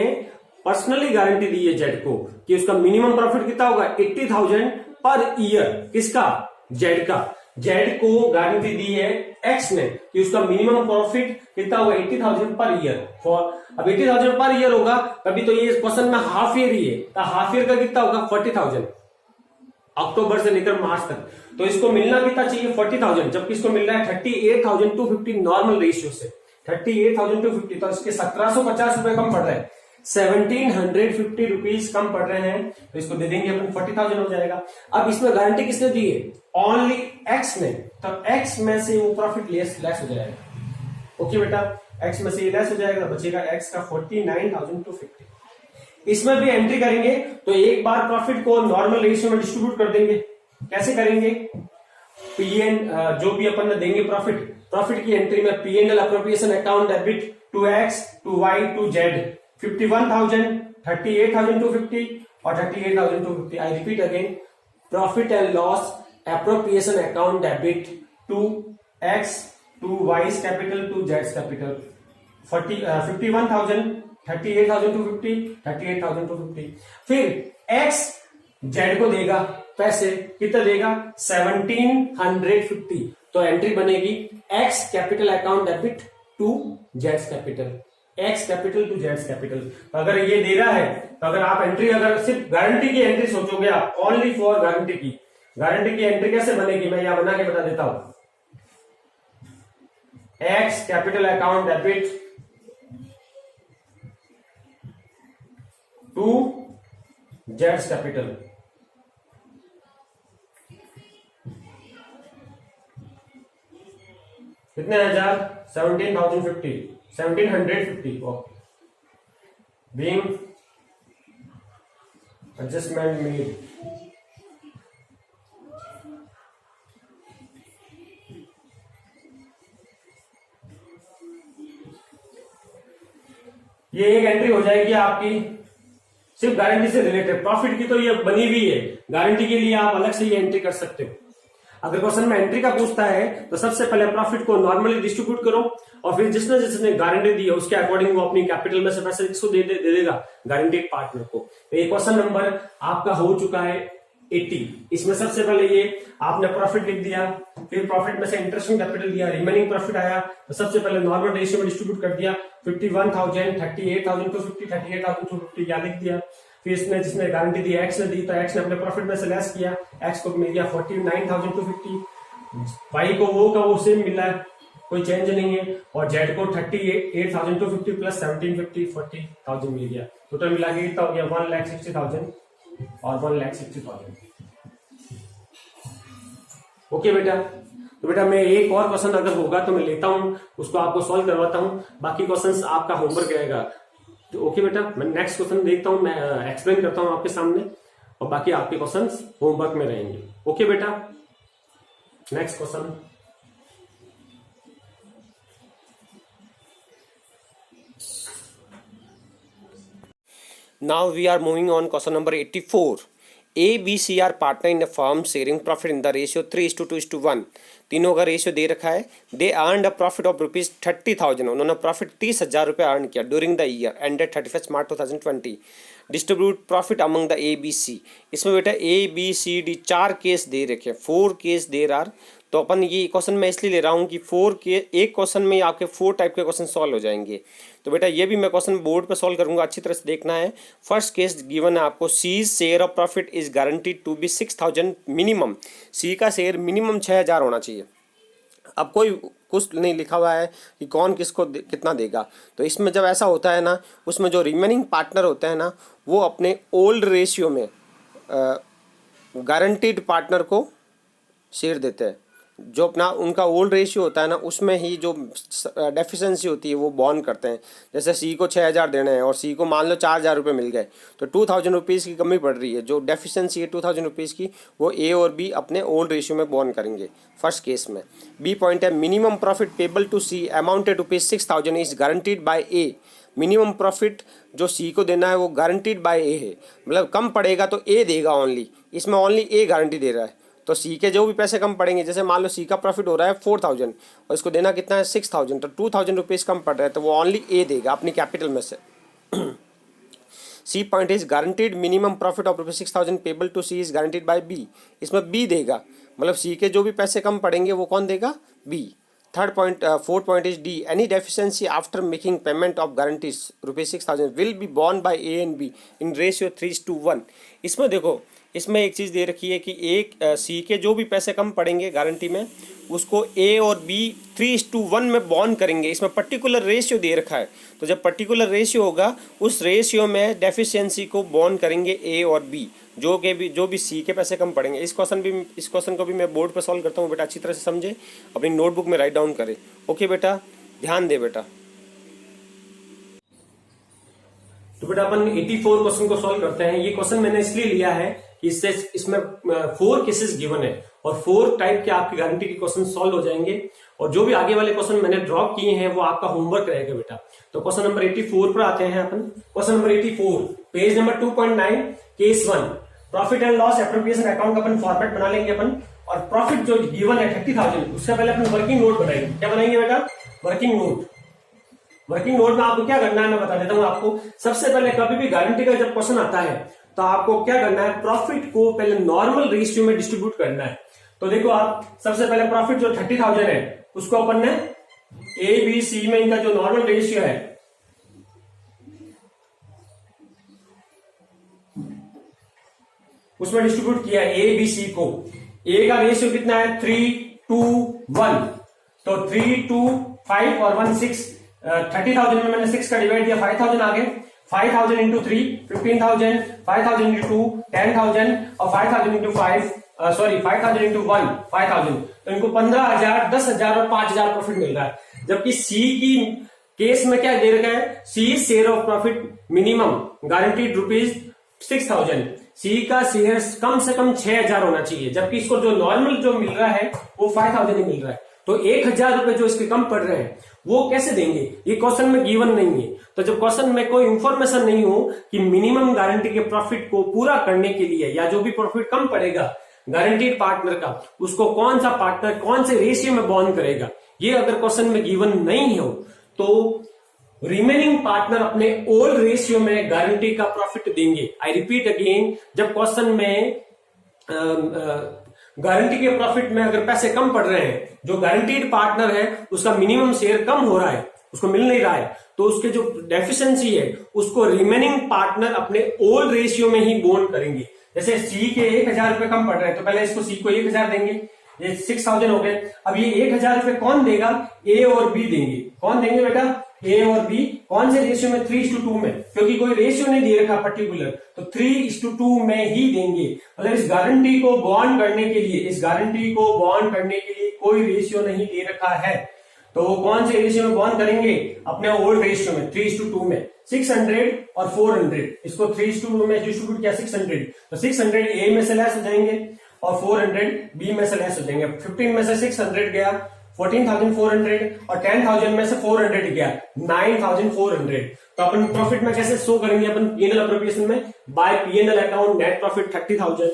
पर्सनली गारंटी दी है जेड को कि उसका मिनिमम प्रॉफिट कितना होगा 80,000 पर ईयर। किसका? जेड का। जेड को गारंटी दी है एक्स ने कि उसका मिनिमम प्रॉफिट कितना होगा 80,000 पर ईयर। फॉर अब 80,000 पर ईयर होगा तभी तो ये क्वेश्चन में हाफ ईयर ही है, तो हाफ ईयर का कितना होगा 40,000 अक्टूबर से लेकर मार्च तक। तो इसको मिलना कितना चाहिए 40,000, जबकि इसको मिल रहा है 38,250 नॉर्मल रेशियो से 38,250। तो इसके 1,750 रुपए कम पड़ रहे हैं, 1,750 रुपीज कम पड़ रहे हैं, तो इसको दे देंगे अपन 40,000 हो जाएगा। अब इसमें गारंटी किसने दी है? ओनली एक्स ने, तो एक्स में से वो प्रॉफिट लेस हो जाएगा। ओके बेटा, एक्स में से लेस हो जाएगा, बचेगा एक्स का 49,250। इसमें भी एंट्री करेंगे तो एक बार प्रॉफिट को नॉर्मल रेशियो में डिस्ट्रीब्यूट कर देंगे। कैसे करेंगे? पीएन जो भी अपन देंगे प्रॉफिट की एंट्री में P&L appropriation account debit to X to Y to Z 51,000, 38,250 और 38,250। I repeat again, profit and loss appropriation account debit to x to y's capital to z's capital 51,000, 38,250, 38,250। फिर x z को देगा पैसे कितना देगा 1750। तो एंट्री बनेगी X capital account debit to जेड्स कैपिटल, एक्स कैपिटल टू जेड्स कैपिटल। तो अगर ये दे रहा है तो अगर आप एंट्री, अगर सिर्फ गारंटी की एंट्री सोचोगे आप, ओनली फॉर गारंटी की, गारंटी की एंट्री कैसे बनेगी मैं यहां बना के बता देता हूं। X capital account debit to जेड्स कैपिटल, कितने हजार 1750 ओके। बीइंग एडजस्टमेंट मेड, ये एक एंट्री हो जाएगी आपकी सिर्फ गारंटी से रिलेटेड। प्रॉफिट की तो ये बनी हुई है, गारंटी के लिए आप अलग से ये एंट्री कर सकते हो। अगर क्वेश्चन में एंट्री का पूछता है तो सबसे पहले प्रॉफिट को नॉर्मली डिस्ट्रीब्यूट करो और फिर जिसने जिसने गारंटी दी है उसके अकॉर्डिंग वो अपनी कैपिटल में से पैसे किसको दे देगा, गारंटीड पार्टनर को। तो ये क्वेश्चन नंबर आपका हो चुका है 80। इसमें सबसे पहले ये आपने प्रॉफिट लिख दिया, फिर प्रॉफिट में से इंटरेस्ट कैपिटल दिया, रिमेनिंग प्रॉफिट आया तो सबसे पहले नॉर्मल रेशियो में डिस्ट्रीब्यूट कर दिया। 51,000, 38,250, 38,250 क्या लिख दिया। फिर इसमें जिसने गारंटी दी एक्स ने दी तो एक्स ने अपने प्रॉफिट में से लेस किया, एक्स को मिल गया 49,250, वाई को वो का वो सेम मिला है, कोई चेंज नहीं है, और जेड को 38,250 प्लस 1750 40,000 मिल गया। टोटल मिला के कितना हो गया 1,60,000 और 1,60,000। ओके बेटा, तो बेटा मैं एक और क्वेश्चन अगर होगा तो मैं लेता हूं, उसको आपको सॉल्व करवाता हूं, बाकी क्वेश्चंस आपका होमवर्क रहेगा। तो ओके बेटा, मैं नेक्स्ट क्वेश्चन देखता हूं, मैं एक्सप्लेन करता हूं आपके सामने और बाकी आपके क्वेश्चंस होमवर्क में रहेंगे। ओके बेटा, next question. Now we are moving on question number 84. A, B, C are partner in a firm sharing profit in the ratio 3:2:1. तीनों का रेशियो दे रखा है। They earn a profit of ₹30,000, उन्होंने profit 30,000 रुपये अर्न किया during the year ended 31 March 2020। Distribute profit among the A B C. इसमें बेटा A B C D 4 case दे रखे, 4 केस देर आर। तो अपन ये क्वेश्चन मैं इसलिए ले रहा हूँ कि 4 के एक क्वेश्चन में आपके 4 टाइप के क्वेश्चन सॉल्व हो जाएंगे। तो बेटा ये भी मैं क्वेश्चन बोर्ड पे सॉल्व करूंगा, अच्छी तरह से देखना है। फर्स्ट केस गिवन है आपको, C share of profit is guaranteed to be 6,000 minimum. C का शेयर मिनिमम 6,000 होना चाहिए। अब कोई कुछ नहीं लिखा हुआ है कि कौन किसको कितना देगा। तो इसमें जब ऐसा होता है ना, उसमें जो रिमेनिंग पार्टनर होते हैं ना, वो अपने ओल्ड रेशियो में गारंटीड पार्टनर को शेयर देते हैं। जो अपना उनका ओल्ड रेशियो होता है ना, उसमें ही जो डेफिशिएंसी होती है वो बॉन्ड करते हैं। जैसे सी को 6,000 देने हैं और सी को मान लो 4,000 रुपये मिल गए, तो 2,000 रुपीज़ की कमी पड़ रही है। जो डेफिशिएंसी है 2,000 रुपीज़ की, वो ए और बी अपने ओल्ड रेशियो में बॉन्ड करेंगे फर्स्ट केस में। बी पॉइंट है, minimum profit payable to C amounted ₹6,000 is guaranteed by A. Minimum profit जो सी को देना है वो गारंटीड बाय ए है, मतलब कम पड़ेगा तो ए देगा ओनली। इसमें ओनली ए गारंटी दे रहा है। तो सी के जो भी पैसे कम पड़ेंगे, जैसे मान लो सी का प्रॉफिट हो रहा है 4,000 और इसको देना कितना है 6,000, तो 2,000 रुपीज़ कम पड़ रहा है, तो वो ओनली ए देगा अपनी कैपिटल में से। C point is guaranteed minimum profit of ₹6,000 payable to C is guaranteed by B. इसमें बी देगा, मतलब सी के जो भी पैसे कम पड़ेंगे वो कौन देगा, B. Third point, fourth point is D, any deficiency after making payment of guarantees ₹6,000 will be borne by A and B in ratio 3:1। इसमें देखो, इसमें एक चीज़ दे रखी है कि एक सी के जो भी पैसे कम पड़ेंगे गारंटी में, उसको ए और बी 3:1 में बॉन्ड करेंगे। इसमें पर्टिकुलर रेशियो दे रखा है, तो जब पर्टिकुलर रेशियो होगा उस रेशियो में डेफिशिएंसी को बॉन्ड करेंगे ए और बी, जो भी सी के पैसे कम पड़ेंगे। इस क्वेश्चन को भी मैं बोर्ड पर सॉल्व करता हूँ बेटा, अच्छी तरह से समझे, अपनी नोटबुक में राइट डाउन करें। ओके बेटा, ध्यान दे बेटा। तो बेटा अपन 84 क्वेश्चन को सॉल्व करते हैं। ये क्वेश्चन मैंने इसलिए लिया है कि इसमें 4 केसेस गिवन है और 4 टाइप के आपकी गारंटी के क्वेश्चन सॉल्व हो जाएंगे, और जो भी आगे वाले क्वेश्चन मैंने ड्रॉप किए हैं वो आपका होमवर्क रहेगा बेटा। तो क्वेश्चन नंबर 84 पर आते हैं अपन। Question number 84, page number 2.9, case 1, profit and loss appropriation account का अपन फॉर्मेट बना लेंगे अपन। और प्रॉफिट जो गिवन है 30,000, उससे पहले अपन वर्किंग नोट बनाएंगे। क्या बनाएंगे बेटा, वर्किंग नोट। वर्किंग नोट में आपको क्या करना है मैं बता देता हूं आपको। सबसे पहले कभी भी गारंटी का जब क्वेश्चन आता है तो आपको क्या करना है, प्रॉफिट को पहले नॉर्मल रेशियो में डिस्ट्रीब्यूट करना है। तो देखो आप सबसे पहले प्रॉफिट जो 30,000 है उसको अपन ने ए बी सी में इनका जो नॉर्मल रेशियो है उसमें डिस्ट्रीब्यूट किया ए बी सी को। ए का रेशियो कितना है 3:1, तो 3:5 और 1 6, 30,000 में मैंने 6 का डिवाइड दिया, 5,000 आ गए। 5,000 इंटू 3 15,000, 5,000 इंटू 2 10,000 और 5,000 इंटू 5,000 इंटू 1 5,000। तो इनको 15,000, 10,000 और 5,000 प्रॉफिट मिल रहा है। जबकि सी की केस में क्या दे रखा है, C share of profit minimum guaranteed ₹6,000। C का शेयर कम से कम 6,000 होना चाहिए, जबकि इसको जो नॉर्मल जो मिल रहा है वो 5,000 ही मिल रहा है। तो 1,000 रुपए जो इसके कम पड़ रहे हैं वो कैसे देंगे, ये क्वेश्चन में गिवन नहीं है। तो जब क्वेश्चन में कोई इंफॉर्मेशन नहीं हो कि मिनिमम गारंटी के प्रॉफिट को पूरा करने के लिए या जो भी प्रॉफिट कम पड़ेगा गारंटीड पार्टनर का, उसको कौन सा पार्टनर कौन से रेशियो में बॉन्ड करेगा, ये अगर क्वेश्चन में गिवन नहीं हो तो रिमेनिंग पार्टनर अपने ओल्ड रेशियो में गारंटी का प्रॉफिट देंगे। आई रिपीट अगेन, जब क्वेश्चन में गारंटी के प्रॉफिट में अगर पैसे कम पड़ रहे हैं, जो गारंटीड पार्टनर है उसका मिनिमम शेयर कम हो रहा है, उसको मिल नहीं रहा है, तो उसके जो डेफिशिएंसी है उसको रिमेनिंग पार्टनर अपने ओल्ड रेशियो में ही बॉन्ड करेंगे। जैसे सी के 1,000 रुपए कम पड़ रहे हैं तो पहले इसको सी को 1,000 देंगे, ये 6,000 हो गए। अब ये 1,000 रुपए कौन देगा, ए और बी देंगे। कौन देंगे बेटा, ए और बी। कौन से रेशियो में, 3:2 में, क्योंकि कोई रेशियो नहीं दे रखा पर्टिकुलर, तो 3:2 में ही देंगे। मतलब इस गारंटी को बॉन्ड करने के लिए, इस गारंटी को बॉन्ड करने के लिए कोई रेशियो नहीं दे रखा है, तो वो कौन से रेशियो में बॉन्ड करेंगे, अपने ओल्ड रेशियो में 3:2 में। 600 और 400, इसको 3:2 में डिस्ट्रीब्यूट किया 600, तो 600 ए में से लेस हो जाएंगे और 400 बी में से लेस हो जाएंगे। 15 में से 600 गया 14,400 और 10,000 में से 400 गया 9,400। तो अपन प्रॉफिट में कैसे शो करेंगे, अपन पीएनएल अप्रोप्रिएशन में by PNL account net profit 30,000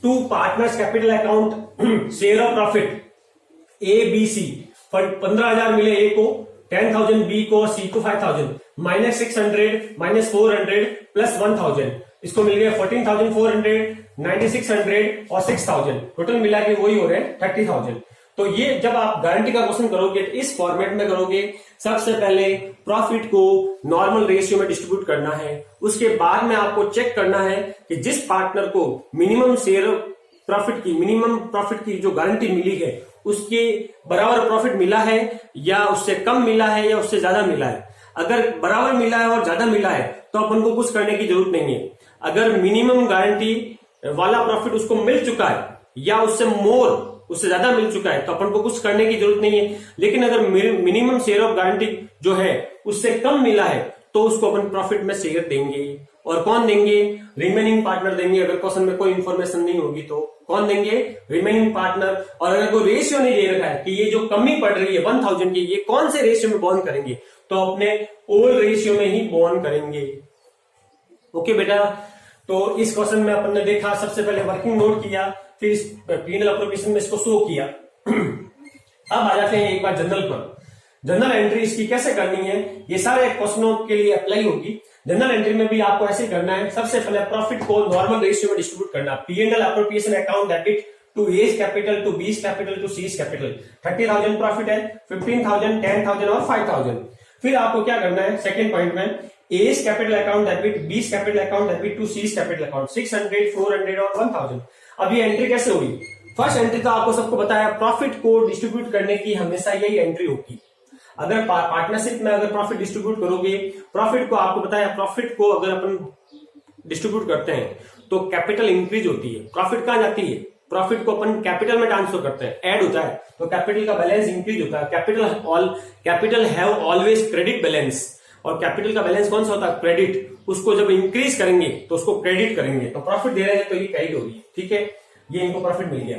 to partners capital account share of profit A B C, 15,000 मिले ए को, 10,000 बी को, सी को 5,000, -600 -400 प्लस 1,000, इसको मिल गया 14,400 9,600 और 6,000, टोटल मिला के वही हो रहे हैं 30,000। तो ये जब आप गारंटी का क्वेश्चन करोगे तो इस फॉर्मेट में करोगे। सबसे पहले प्रॉफिट को नॉर्मल रेशियो में डिस्ट्रीब्यूट करना है, उसके बाद में आपको चेक करना है कि जिस पार्टनर को मिनिमम शेयर प्रॉफिट की, मिनिमम प्रॉफिट की जो गारंटी मिली है उसके बराबर प्रॉफिट मिला है या उससे कम मिला है या उससे ज्यादा मिला है। अगर बराबर मिला है और ज्यादा मिला है तो अपन को कुछ करने की जरूरत नहीं है। अगर मिनिमम गारंटी वाला प्रॉफिट उसको मिल चुका है या उससे मोर, उससे ज्यादा मिल चुका है तो अपन को कुछ करने की जरूरत नहीं है। लेकिन अगर मिनिमम शेयर ऑफ गारंटी जो है उससे कम मिला है तो उसको अपन प्रॉफिट में शेयर देंगे। और कौन देंगे, रिमेनिंग पार्टनर देंगे। अगर क्वेश्चन में कोई इंफॉर्मेशन नहीं होगी तो कौन देंगे, रिमेनिंग पार्टनर। और अगर कोई रेशियो नहीं दे रखा है कि ये जो कमी पड़ रही है 1,000 की, ये कौन से रेशियो में बॉन्ड करेंगे, तो अपने ओल्ड रेशियो में ही बॉन्ड करेंगे। ओके बेटा, तो इस क्वेश्चन में अपन ने देखा, सबसे पहले वर्किंग नोट किया, फिर इस पीएनएल अप्रोप्रिएशन में इसको शो किया। अब आ जाते हैं एक बार जनरल पर। जनरल एंट्री इसकी कैसे करनी है, ये सारे क्वेश्चनों के लिए अप्लाई होगी। जनरल एंट्री में भी आपको ऐसे करना है। सबसे पहले प्रॉफिट को नॉर्मल रेशियो में डिस्ट्रीब्यूट करना। PNL appropriation account debit to A's capital to B's capital to C's capital. 30,000 profit है, 15,000 10,000 और 5,000। फिर आपको क्या करना है, सेकेंड पॉइंट में A's capital account debit, B's capital account debit to C's capital account 600 400 और 1,000। अब ये एंट्री कैसे होगी, फर्स्ट एंट्री तो आपको सबको बताया, प्रॉफिट को डिस्ट्रीब्यूट करने की हमेशा यही एंट्री होगी। अगर पार्टनरशिप में अगर प्रॉफिट डिस्ट्रीब्यूट करोगे, प्रॉफिट को आपको बताया, प्रॉफिट को अगर अपन डिस्ट्रीब्यूट करते हैं तो कैपिटल इंक्रीज होती है। प्रॉफिट कहां जाती है, प्रॉफिट को अपन कैपिटल में ट्रांसफर करते हैं, ऐड होता है तो कैपिटल का बैलेंस इंक्रीज होता है। Capital have always credit balance, और कैपिटल का बैलेंस कौन सा होता है, क्रेडिट। उसको जब इंक्रीज करेंगे तो उसको क्रेडिट करेंगे, तो प्रॉफिट दे रहे हैं तो ये क्रेडिट होगी। ठीक है, ये इनको प्रॉफिट मिल गया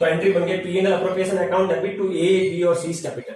तो एंट्री बन गई PNL appropriation account debit to A B और सी कैपिटल।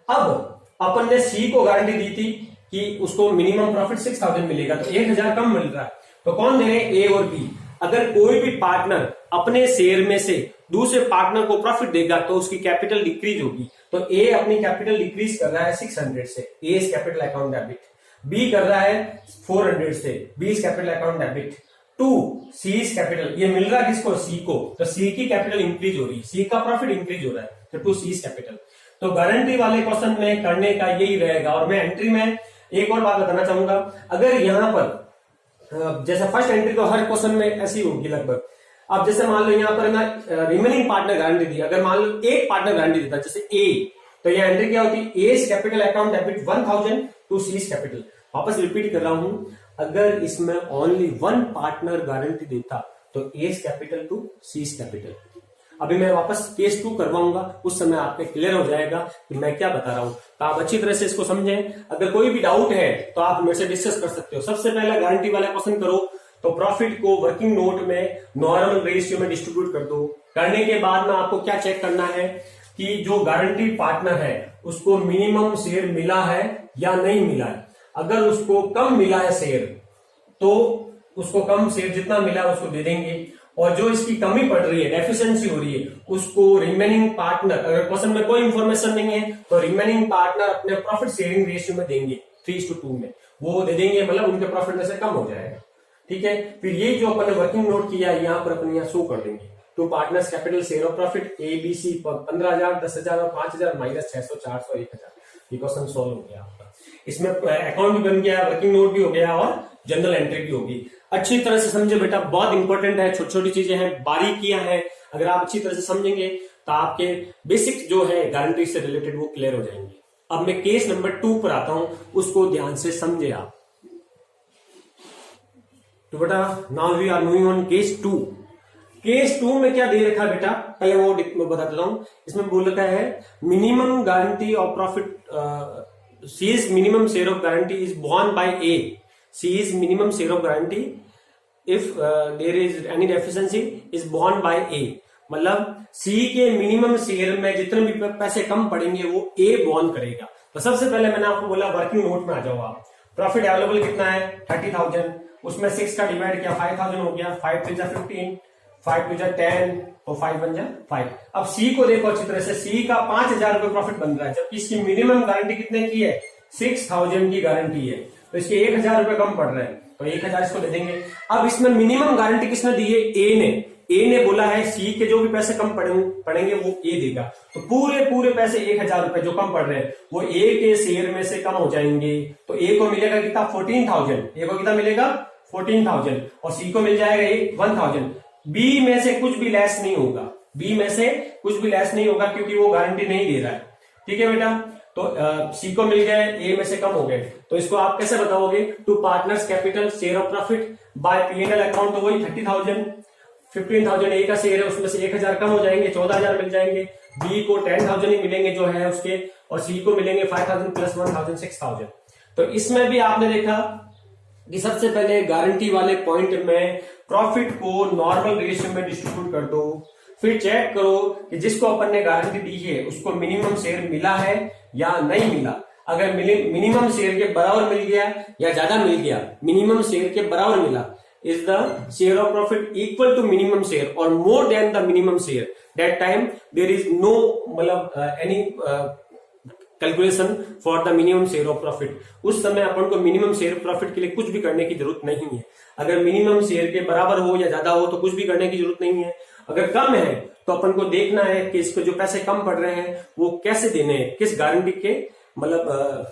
अब अपन ने सी को गारंटी दी थी कि उसको मिनिमम प्रॉफिट 6,000 मिलेगा, तो 1,000 कम मिल रहा है, तो कौन दे रहे हैं, ए और बी। अगर कोई भी पार्टनर अपने शेयर में से दूसरे पार्टनर को प्रॉफिट देगा तो उसकी कैपिटल डिक्रीज होगी। तो ए अपनी कैपिटल डिक्रीज कर रहा है 600 से, A capital account debit. B कर रहा है 400 से, B capital account debit. To C's capital, ये मिल रहा है किसको, सी को, तो सी की कैपिटल इंक्रीज हो रही है, सी का प्रॉफिट इंक्रीज हो रहा है, तो टू सीज कैपिटल। तो गारंटी वाले क्वेश्चन में करने का यही रहेगा। और मैं एंट्री में एक और बात बताना चाहूंगा, अगर यहां पर जैसे फर्स्ट एंट्री तो हर क्वेश्चन में ऐसी होगी लगभग। अब जैसे मान लो यहाँ पर ना रिमेनिंग पार्टनर गारंटी दी, अगर मान लो एक पार्टनर गारंटी देता जैसे ए, तो यह एंट्री क्या होती है, A's capital account debit 1000 to C's capital. वापस रिपीट कर रहा हूं, अगर इसमें ओनली वन पार्टनर गारंटी देता तो A's capital to C's capital. अभी मैं वापस केस 2 करवाऊंगा, उस समय आपके क्लियर हो जाएगा कि मैं क्या बता रहा हूं। तो आप अच्छी तरह से इसको समझें। अगर कोई भी डाउट है तो आप मेरे से डिस्कस कर सकते हो। सबसे पहला गारंटी वाला क्वेश्चन करो, तो प्रॉफिट को वर्किंग नोट में नॉर्मल रेशियो में डिस्ट्रीब्यूट कर दो। करने के बाद में आपको क्या चेक करना है कि जो गारंटी पार्टनर है उसको मिनिमम शेयर मिला है या नहीं मिला है। अगर उसको कम मिला है शेयर, तो उसको कम शेयर जितना मिला है उसको दे देंगे, और जो इसकी कमी पड़ रही है, डेफिशिएंसी हो रही है, उसको रिमेनिंग पार्टनर, अगर क्वेश्चन में कोई इंफॉर्मेशन नहीं है तो रिमेनिंग पार्टनर अपने प्रॉफिट शेयरिंग रेशियो में देंगे 3:2 में, वो दे देंगे, मतलब उनके प्रॉफिट में से कम हो जाएगा। ठीक है, फिर ये जो अपन ने वर्किंग नोट किया है यहाँ पर अपन यहाँ शो कर देंगे। To partners capital share of profit A B C 15,000, 10,000 और 5,000 माइनस 600, 400, 1,000। ये क्वेश्चन सॉल्व हो गया आपका। इसमें अकाउंट भी बन गया, वर्किंग नोट भी हो गया और जनरल एंट्री भी होगी। अच्छी तरह से समझे बेटा, बहुत इंपॉर्टेंट है, छोटी छोटी चीजें हैं, बारीकियां हैं। अगर आप अच्छी तरह से समझेंगे तो आपके बेसिक जो है गारंटी से रिलेटेड वो क्लियर हो जाएंगे। अब मैं केस नंबर 2 पर आता हूं, उसको ध्यान से समझे आप। तो बेटा now we are moving on case 2। Case 2 में क्या दे रखा है बेटा, पहले वो बता देता हूं। इसमें बोल रखा है minimum guarantee of profit, C's minimum share of guarantee is borne by A, C's minimum share of guarantee if there is any deficiency is borne by A. मतलब सी के मिनिमम शेयर में जितने भी पैसे कम पड़ेंगे वो ए बोर्न करेगा। तो सबसे पहले मैंने आपको बोला वर्किंग नोट में आ जाओ आप। प्रॉफिट अवेलेबल कितना है 30,000, उसमें 6 का डिवाइड किया 5,000 हो गया, 5 3 15, 5 2 10 और 5 1 5। अब सी को देखो अच्छी तरह से, सी का 5,000 रुपए प्रॉफिट बन रहा है, जबकि इसकी मिनिमम गारंटी कितने की है, 6,000 की गारंटी है, तो इसके 1,000 रुपए कम पड़ रहे हैं, तो 1,000 इसको दे देंगे। अब इसमें मिनिमम गारंटी किसने दी है, ए ने बोला है सी के जो भी पैसे कम पड़ेंगे वो ए देगा। तो पूरे पैसे 1,000 रुपए जो कम पड़ रहे हैं वो ए के शेयर में से कम हो जाएंगे। तो ए को मिलेगा कितना 14,000, ए को कितना मिलेगा 14,000, और सी को मिल जाएगा 1,000। बी में से कुछ भी लेस नहीं होगा, बी में से कुछ भी लेस नहीं होगा क्योंकि वो गारंटी नहीं दे रहा है। ठीक है बेटा, तो सी को मिल गए, ए में से कम हो गए, तो इसको आप कैसे बताओगे, to partners capital share of profit by P&L account, तो वही 30,000, 15,000 ए का शेयर है, उसमें से 1,000 कम हो जाएंगे, 14,000 मिल जाएंगे। बी को 10,000 ही मिलेंगे जो है उसके, और सी को मिलेंगे 5,000 प्लस 1,000 6,000। तो इसमें भी आपने देखा कि सबसे पहले गारंटी वाले पॉइंट में प्रॉफिट को नॉर्मल रेशियो में डिस्ट्रीब्यूट कर दो, फिर चेक करो कि जिसको अपन ने गारंटी दी है उसको मिनिमम शेयर मिला है या नहीं मिला। अगर मिनिमम शेयर के बराबर मिल गया या ज्यादा मिल गया, मिनिमम शेयर के बराबर मिला, is the share of profit equal to minimum share और more than the minimum share, that time there is no मतलब any calculation for the minimum share of profit. उस समय अपन को मिनिमम शेयर प्रॉफिट के लिए कुछ भी करने की जरूरत नहीं है। अगर मिनिमम शेयर के बराबर हो या ज्यादा हो तो कुछ भी करने की जरूरत नहीं है। अगर कम है तो अपन को देखना है कि इसको जो पैसे कम पड़ रहे हैं वो कैसे देने हैं, किस गारंटी के मतलब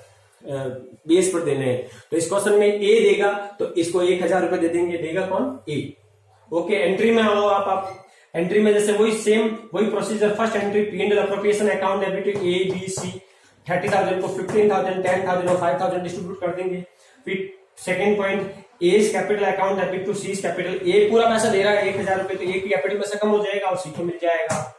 बेस पर देने हैं। तो इस क्वेश्चन में ए देगा तो इसको 1,000 रुपए दे देंगे, देगा कौन, ए। ओके, एंट्री में आओ आप एंट्री में जैसे वही procedure, first entry P&L appropriation account debit A B C, 30,000 को 15,000, 10,000 और 5,000 डिस्ट्रीब्यूट कर देंगे। फिर second point, as capital account debit to C's capital, A पूरा पैसा दे रहा है 1,000 रुपए, तो ए की कैपिटल में से कम हो जाएगा और सी को मिल जाएगा।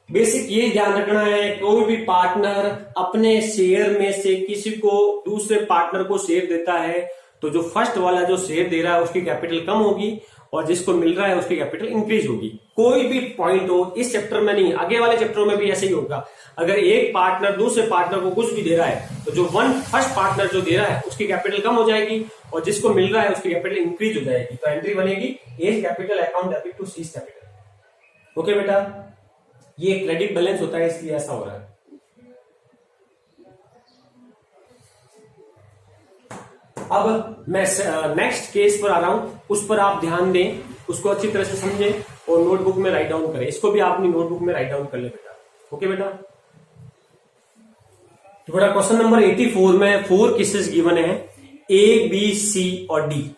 बेसिक ये ध्यान रखना है, कोई भी पार्टनर अपने शेयर में से किसी को दूसरे पार्टनर को शेयर देता है तो जो फर्स्ट वाला जो शेयर दे रहा है उसकी कैपिटल कम होगी और जिसको मिल रहा है उसकी कैपिटल इंक्रीज होगी। कोई भी पॉइंट हो, इस चैप्टर में नहीं, आगे वाले चैप्टरों में भी ऐसे ही होगा। अगर एक पार्टनर दूसरे पार्टनर को कुछ भी दे रहा है तो जो फर्स्ट पार्टनर जो दे रहा है उसकी कैपिटल कम हो जाएगी और जिसको मिल रहा है उसकी कैपिटल इंक्रीज हो जाएगी। तो एंट्री बनेगी A's capital account debit to C's capital. Okay बेटा, ये क्रेडिट बैलेंस होता है इसलिए ऐसा हो रहा है। अब मैं नेक्स्ट केस पर आ रहा हूं, उस पर आप ध्यान दें, उसको अच्छी तरह से समझें और नोटबुक में राइट डाउन करें। इसको भी आप अपनी नोटबुक में राइट डाउन कर ले बेटा। ओके बेटा, तो बेटा क्वेश्चन नंबर 84 में 4 केसेस गिवन है, ए बी सी और डी।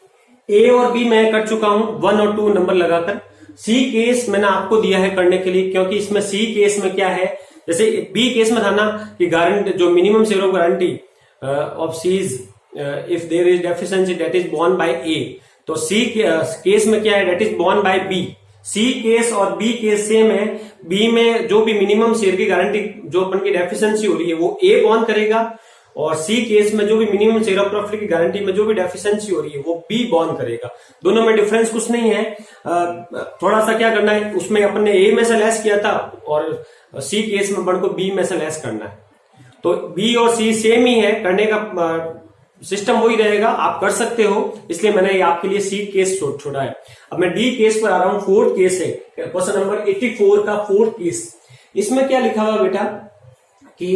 ए और बी मैं कर चुका हूं 1 और 2 नंबर लगाकर। सी केस मैंने आपको दिया है करने के लिए, क्योंकि इसमें सी केस में क्या है, जैसे बी केस में था ना कि गारंटी जो minimum share of guarantee of C's if there is deficiency that is borne by A, तो सी केस में क्या है, that is borne by B. C case और बी केस सेम है। बी में जो भी मिनिमम शेयर की गारंटी जो अपन की डेफिशिएंसी हो रही है वो ए बॉर्न करेगा, और सी केस में जो भी मिनिमम शेयर ऑफ प्रॉफिट की गारंटी में जो भी डेफिशिएंसी हो रही है वो बी बॉर्न करेगा। दोनों में डिफरेंस कुछ नहीं है। थोड़ा सा क्या करना है, उसमें अपन ने ए में से लेस किया था और सी केस में अपन को बी में से लेस करना है। तो बी और सी सेम ही है, करने का सिस्टम वही रहेगा, आप कर सकते हो, इसलिए मैंने ये आपके लिए सी केस छोड़ा है। अब मैं डी केस पर आ रहा हूं। 4th केस है, क्वेश्चन नंबर 84 का 4th केस। इसमें क्या लिखा हुआ बेटा कि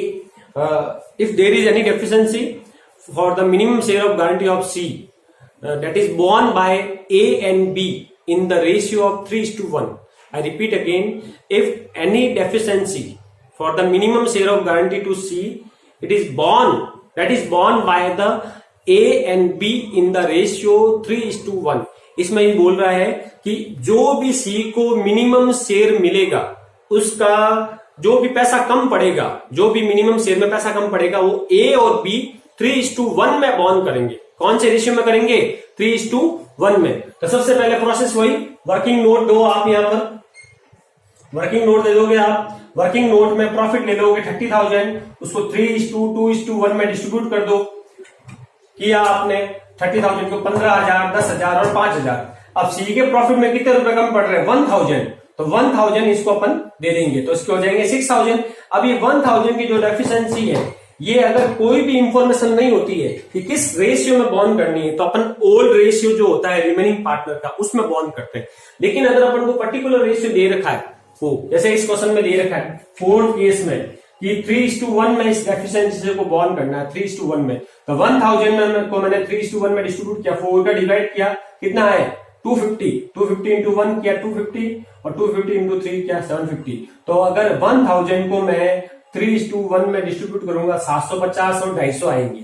if there is any deficiency for the minimum share of guarantee of C that is borne by A and B in the ratio of 3:1। I repeat again, if any deficiency for the minimum share of guarantee to C it is borne that is borne by the A and B in the ratio 3:1। इसमें ये बोल रहा है कि जो भी C को minimum share मिलेगा उसका जो भी पैसा कम पड़ेगा, जो भी मिनिमम शेयर में पैसा कम पड़ेगा वो A और B 3:1 में बॉर्न करेंगे। कौन से रेशियो में करेंगे? 3:1 में। तो सबसे पहले प्रोसेस वही, वर्किंग नोट दो आप, यहां पर वर्किंग नोट दे दोगे आप। वर्किंग नोट में प्रॉफिट ले लोगे 30,000, उसको 3:2:1 में डिस्ट्रीब्यूट कर दो। किया आपने 30,000 को 15,000, 10,000 और 5,000। अब सी के प्रॉफिट में कितने रुपए कम पड़ रहे हैं? 1,000। तो 1,000 इसको अपन दे देंगे, तो इसके हो जाएंगे 6,000। अब ये 1,000 की जो डेफिशिएंसी है, ये अगर कोई भी इंफॉर्मेशन नहीं होती है कि किस रेशियो में बॉन्ड करनी है, तो अपन ओल्ड रेशियो जो होता है रिमेनिंग पार्टनर का उसमें बॉन्ड करते हैं। लेकिन अगर अपन को पर्टिकुलर रेशियो दे रखा है, जैसे इस क्वेश्चन में दे रखा है 4th केस में कि 3:1 में इस डेफिशिएंसी को बॉर्न करना है, 3:1 में। तो 1,000 को मैंने 3:1 में डिस्ट्रीब्यूट किया, 4 का डिवाइड किया, कितना है? 250। 250 इंटू 1 किया 250 और 250 इंटू 3 किया 750। तो अगर 1,000 को मैं 3:1 में डिस्ट्रीब्यूट करूंगा 750 और 250 आएंगे।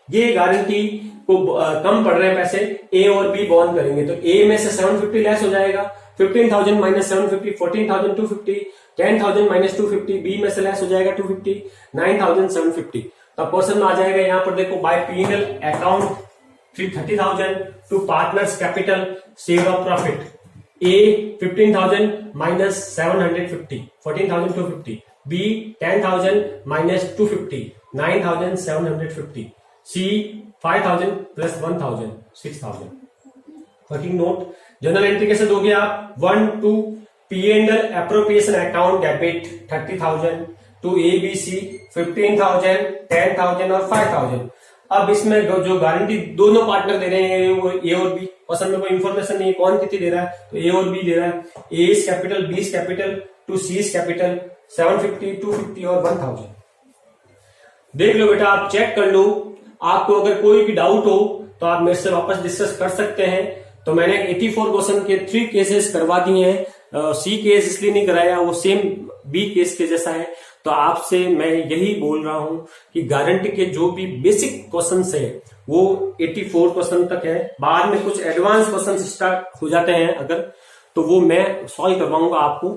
ये गारंटी को कम पड़ रहे हैं पैसे, ए और बी बॉर्न करेंगे। तो ए में से 750 लेस हो जाएगा, 15,000 माइनस 750 14,250, 10,000 माइनस 250 बी में से लेस हो जाएगा 250, 9,750। तो क्वेश्चन में आ जाएगा यहाँ पर देखो, by PNL account 30,000 to partners capital share of profit. A 15,000 minus 750 14,250, B 10,000 minus 250 9,750, C 5,000 plus 1,000 6,000। Working note general entry कैसे दोगे आप? 1 to PNL appropriation account debit 30,000 to ABC 15,000 10,000 और 5,000। अब इसमें जो गारंटी दोनों पार्टनर दे रहे हैं वो ए और बी, असल में कोई इंफॉर्मेशन नहीं है कौन कितनी दे रहा है, तो ए और बी दे रहा है। A is capital, B is capital to C is capital 750 250 और 1,000। देख लो बेटा, आप चेक कर लो, आपको अगर कोई भी डाउट हो तो आप मेरे से वापस डिस्कस कर सकते हैं। तो मैंने 84 क्वेश्चन के 3 केसेस करवा दिए हैं। सी केस इसलिए नहीं कराया, वो सेम बी केस के जैसा है। तो आपसे मैं यही बोल रहा हूं कि गारंटी के जो भी बेसिक क्वेश्चंस है वो 84 क्वेश्चन तक है। बाद में कुछ एडवांस क्वेश्चन स्टार्ट हो जाते हैं अगर, तो वो मैं सॉल्व करवाऊंगा आपको।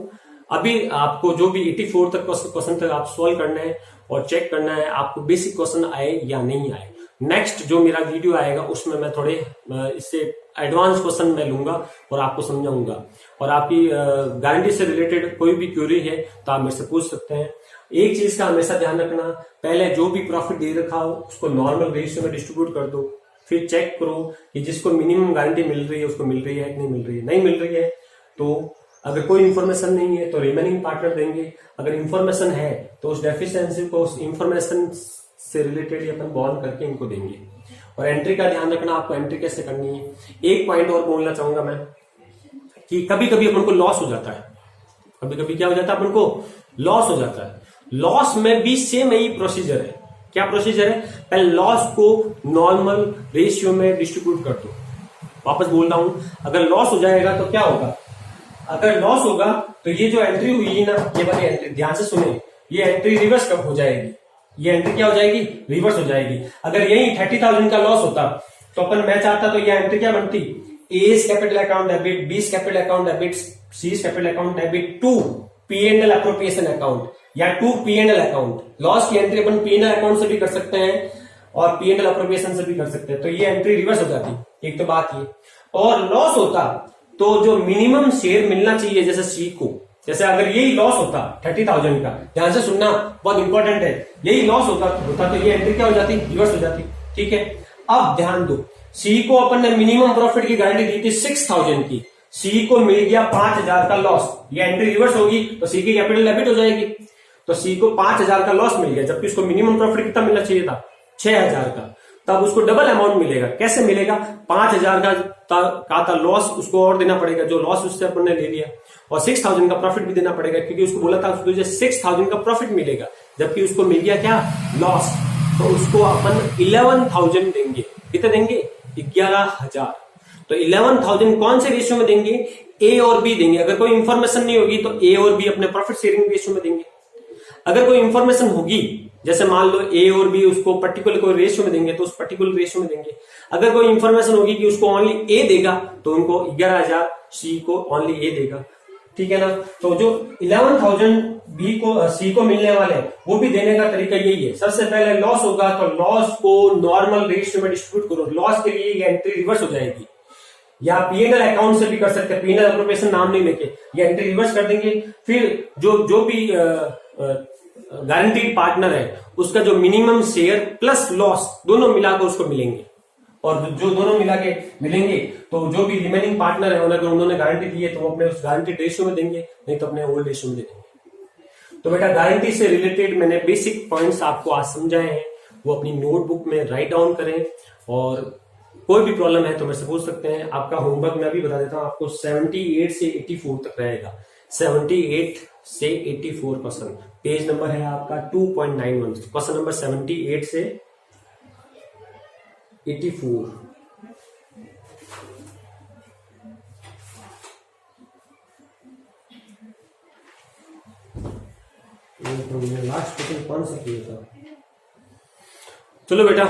अभी आपको जो भी 84 तक क्वेश्चन तक आप सॉल्व करना है और चेक करना है आपको बेसिक क्वेश्चन आए या नहीं आए। नेक्स्ट जो मेरा वीडियो आएगा उसमें मैं थोड़े इससे एडवांस क्वेश्चन मैं लूंगा और आपको समझाऊंगा। और आपकी गारंटी से रिलेटेड कोई भी क्वेरी है तो आप मेरे से पूछ सकते हैं। एक चीज का हमेशा ध्यान रखना, पहले जो भी प्रॉफिट दे रखा हो उसको नॉर्मल रेशियो में डिस्ट्रीब्यूट कर दो, फिर चेक करो कि जिसको मिनिमम गारंटी मिल रही है उसको मिल रही है कि नहीं मिल रही है। नहीं मिल रही है तो अगर कोई इन्फॉर्मेशन नहीं है तो रिमेनिंग पार्टनर देंगे, अगर इन्फॉर्मेशन है तो उस डेफिशिएंसी को उस इन्फॉर्मेशन से रिलेटेड अपन बॉर्न करके इनको देंगे। और एंट्री का ध्यान रखना, आपको एंट्री कैसे करनी है। एक पॉइंट और बोलना चाहूंगा मैं कि कभी कभी अपन को लॉस हो जाता है, कभी कभी क्या हो जाता है अपन को लॉस हो जाता है। लॉस में भी सेम यही प्रोसीजर है, क्या प्रोसीजर है? पहले लॉस को नॉर्मल रेशियो में डिस्ट्रीब्यूट कर दो। वापस बोल रहा हूं, अगर लॉस हो जाएगा तो क्या होगा? अगर लॉस होगा तो ये जो एंट्री हुई है ना, ये वाली एंट्री ध्यान से सुने, ये एंट्री रिवर्स कब हो जाएगी? ये एंट्री क्या हो जाएगी? रिवर्स हो जाएगी। अगर यही 30,000 का लॉस होता तो अपन मैं चाहता तो ये एंट्री क्या बनती? A capital account debit, B capital account debit, C capital account debit to P&L appropriation account या टू P&L अकाउंट। लॉस की एंट्री अपन P&L अकाउंट से भी कर सकते हैं और P&L अप्रोप्रिएशन से भी कर सकते हैं, तो ये एंट्री रिवर्स हो जाती। एक तो बात ये, और लॉस होता तो जो मिनिमम शेयर मिलना चाहिए जैसे सी को, जैसे अगर यही लॉस होता 30,000 का, ध्यान से सुनना बहुत इंपॉर्टेंट है, यही लॉस होता तो ये एंट्री क्या हो जाती? रिवर्स हो जाती। ठीक है, अब ध्यान दो, सी को अपन ने मिनिमम प्रॉफिट की गारंटी दी थी 6,000 की, सी को मिल गया 5,000 का लॉस, ये एंट्री रिवर्स होगी तो सी की कैपिटल डेबिट हो जाएगी। तो सी को 5,000 का लॉस मिल गया, जबकि उसको मिनिमम प्रॉफिट कितना मिलना चाहिए था? 6,000 का। तब उसको डबल अमाउंट मिलेगा। कैसे मिलेगा? 5,000 का था लॉस, उसको और देना पड़ेगा जो लॉस उससे अपन ने ले लिया, और 6,000 का प्रॉफिट भी देना पड़ेगा, क्योंकि उसको बोला था तुझे 6,000 का प्रॉफिट मिलेगा, जबकि उसको मिल गया क्या? लॉस। तो उसको अपन 11,000 देंगे। कितने देंगे? 11,000। तो 11,000 कौन से रेशियो में देंगे? ए और बी देंगे। अगर कोई इंफॉर्मेशन नहीं होगी तो ए और बी अपने प्रॉफिट शेयरिंग रेशियो में देंगे। अगर कोई इंफॉर्मेशन होगी, जैसे मान लो ए और बी उसको पर्टिकुलर कोई रेशियो में देंगे तो उस पर्टिकुलर रेशियो में देंगे। अगर कोई इंफॉर्मेशन होगी कि उसको ओनली ए देगा तो उनको 11,000, सी को ओनली ए देगा। ठीक है ना? तो जो 11,000 बी को सी को मिलने वाले वो भी देने का तरीका यही है। सबसे पहले लॉस होगा तो लॉस को नॉर्मल रेशियो में डिस्ट्रीब्यूट करो। लॉस के लिए एंट्री रिवर्स हो जाएगी, या P&L अकाउंट से भी कर सकते हैं, P&L अप्रोप्रिएशन नाम नहीं लेके ये एंट्री रिवर्स कर देंगे। फिर जो भी गारंटीड पार्टनर है उसका जो मिनिमम शेयर प्लस लॉस दोनों मिलाकर उसको मिलेंगे, और जो दोनों मिला के मिलेंगे तो जो भी रिमेनिंग पार्टनर है अगर उन्होंने गारंटी दी है तो वो अपने उस गारंटीड रेशियो में देंगे, नहीं तो अपने ओल्ड रेशियो में दे देंगे। तो बेटा गारंटी से रिलेटेड मैंने बेसिक पॉइंट्स आपको आज समझाए हैं, वो अपनी नोटबुक में राइट डाउन करें, और कोई भी प्रॉब्लम है तो मेरे से पूछ सकते हैं। आपका होमवर्क मैं भी बता देता हूं, आपको 78 से 84 तक रहेगा। 78 से 84 क्वेश्चन, पेज नंबर है आपका 2.91, क्वेश्चन नंबर 78 से 84। लास्ट क्वेश्चन कौन सा किया था? चलो बेटा,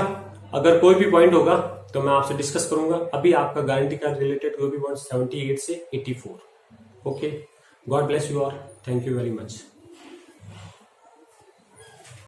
अगर कोई भी पॉइंट होगा तो मैं आपसे डिस्कस करूंगा। अभी आपका गारंटी का रिलेटेड कोई भी पॉइंट 78 से 84। Okay, God bless you all, thank you very much.